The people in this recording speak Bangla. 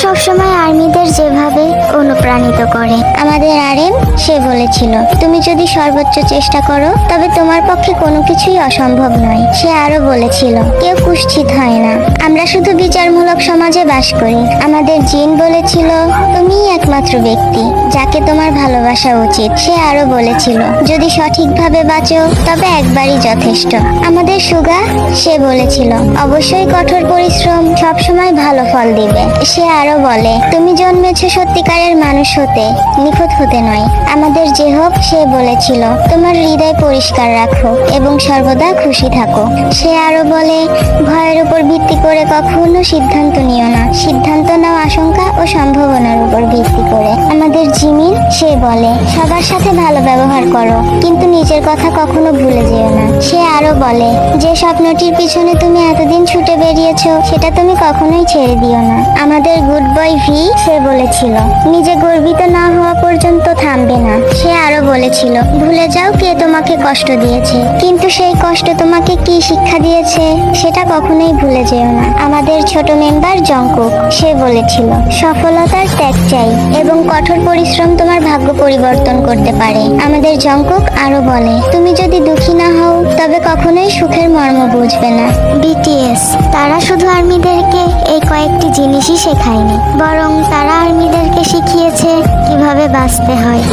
সবসময় আর্মিদের যেভাবে অনুপ্রাণিত করে। আমাদের আরএম সে বলেছিল, তুমি যদি সর্বোচ্চ চেষ্টা করো তবে তোমার পক্ষে কোনো কিছুই অসম্ভব নয়। সে আরো বলেছিল, কেউ কুৎসিত হয় না, আমরা শুধু বিচারমূলক সমাজে বাস করি। আমাদের জিন বলেছিল, তুমিই একমাত্র ব্যক্তি যাকে তোমার ভালোবাসা উচিত। সে আরো বলেছিল, যদি সঠিকভাবে বাঁচো তবে একবারই যথেষ্ট। আমাদের সুগা সে বলেছিল, অবশ্যই কঠোর পরিশ্রম সবসময় ভালো ফল দিবে। সে আরো বলে, তুমি জন্মেছো সত্যিকারের মানুষ হতে, নিখুঁত হতে নয়। আমাদের জেহব সে বলেছিল, তোমার হৃদয় পরিষ্কার রাখো এবং সর্বদা খুশি থাকো। সে আরো বলে, ভয়ের উপর ভিত্তি করে কখনো সিদ্ধান্ত নিও না, সিদ্ধান্ত নাও আশঙ্কা ও সম্ভাবনার উপর ভিত্তি করে। আমাদের জিমিন সে বলে, সবার সাথে ভালো ব্যবহার করো, কিন্তু নিজের কথা কখনো ভুলে যেও না। সে আরো বলে, যে স্বপ্নটির পিছনে তুমি এতদিন ছুটে বেরিয়েছো সেটা তুমি কখনোই ছেড়ে দিও না। আমাদের গুড বয় ভি সে বলেছিল, নিজে গর্বিত না হওয়া পর্যন্ত থামবে না। সে আরো বলেছিল, ভুলে যাও কে তোমাকে কষ্ট দিয়েছে, কিন্তু সেই কষ্ট তোমাকে কি শিক্ষা দিয়েছে সেটা কখনোই ভুলে যেও না। আমাদের ছোট মেম্বার জংকুক সে বলেছিল, সফলতার ত্যাগ চাই এবং কঠোর পরিশ্রম তোমার ভাগ্য পরিবর্তন করতে পারে। আমাদের জংকুক আরো বলে, তুমি যদি দুঃখী না হও তবে কখনোই সুখের মর্ম বুঝবে না। বিটিএস তারা শুধু আর্মিদেরকে এই কয়েকটি জিনিসই শেখায়নি, বরং তারা আর্মিদেরকে শিখিয়েছে কিভাবে বাঁচতে হয়।